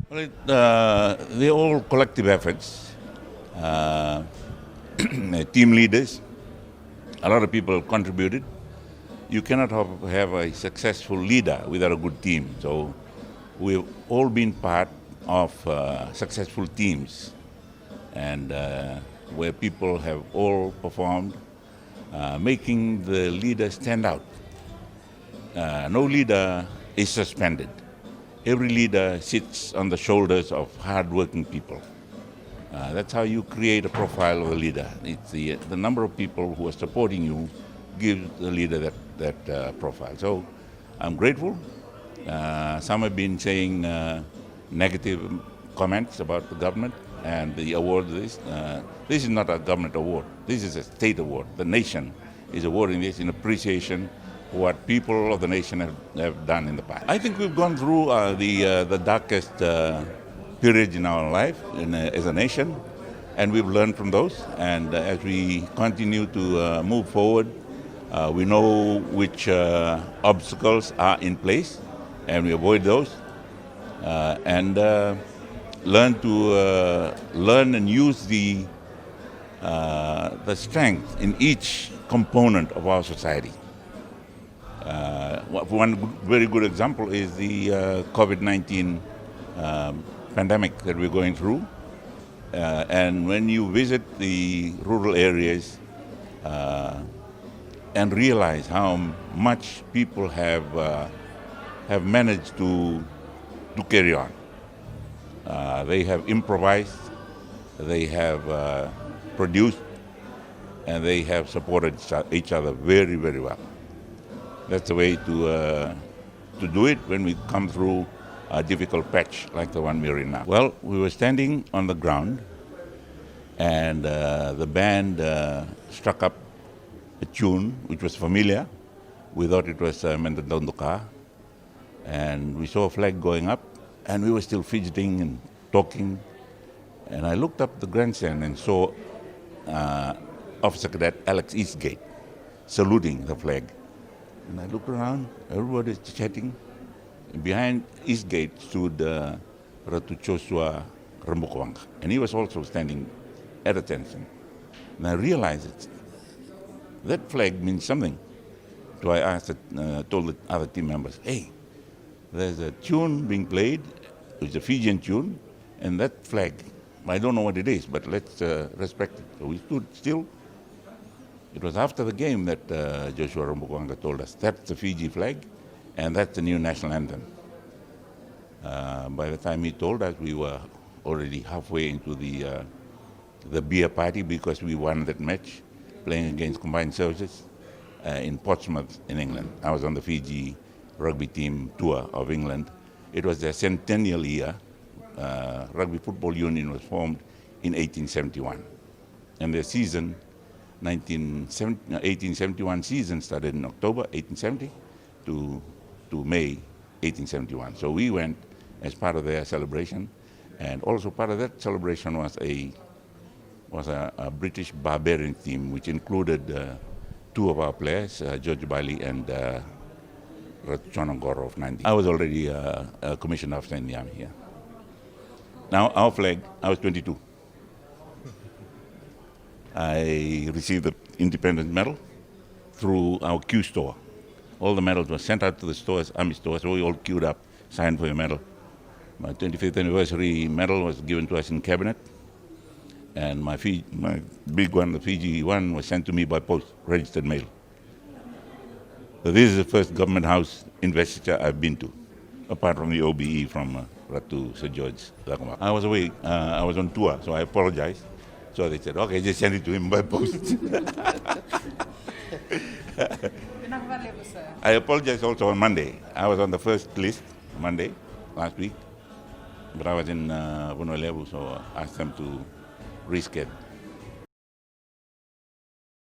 They're all collective efforts. Uh, Team leaders, a lot of people contributed. You cannot have a successful leader without a good team. So we've all been part of successful teams, and where people have all performed, making the leader stand out. No leader is suspended. Every leader sits on the shoulders of hard-working people. That's how you create a profile of a leader. It's the number of people who are supporting you gives the leader that profile. So I'm grateful. Some have been saying negative comments about the government and the award. This is not a government award. This is a state award. The nation is awarding this in appreciation for what people of the nation have done in the past. I think we've gone through the darkest periods in our life as a nation, and we've learned from those. And as we continue to move forward, we know which obstacles are in place, and we avoid those, and learn and use the strength in each component of our society. One very good example is the COVID-19 pandemic that we're going through. And when you visit the rural areas and realize how much people have managed to carry on. They have improvised, they have produced, and they have supported each other very, very well. That's the way to do it when we come through a difficult patch like the one we're in now. Well, we were standing on the ground, and the band struck up a tune which was familiar. We thought it was Mendandondoka, and we saw a flag going up, and we were still fidgeting and talking. And I looked up the grandstand and saw Officer Cadet Alex Eastgate saluting the flag. And I looked around, everybody was chatting. And behind Eastgate stood Ratu Joshua Rambukawanga, and he was also standing at attention. And I realized that flag means something. So I told the other team members, hey, there's a tune being played, it's a Fijian tune, and that flag, I don't know what it is, but let's respect it. So we stood still. It was after the game that Joshua Rambukawanga told us, that's the Fiji flag, and that's the new national anthem. By the time he told us, we were already halfway into the beer party because we won that match, playing against Combined Services in Portsmouth in England. I was on the Fiji rugby team tour of England. It was their centennial year. Rugby Football Union was formed in 1871. And their season, 1871 season started in October 1870 to May 1871. So we went as part of their celebration, and also part of that celebration was a British barbarian team, which included two of our players, Jioji Bali and Ratchonangoro of Nandi. I was already a commissioned officer in the army here. Now our flag, I was 22. I received the Independence Medal through our Q store. All the medals were sent out to the stores, army stores, so we all queued up, signed for a medal. My 25th anniversary medal was given to us in cabinet, and my big one, the Fiji one, was sent to me by post, registered mail. So this is the first government house investiture I've been to, apart from the OBE from Ratu Sir George. I was away, I was on tour, so I apologized. So they said, okay, just send it to him by post. I apologized also on Monday. I was on the first list Monday, last week, but I was in Vunuelevu, so I asked them to reschedule.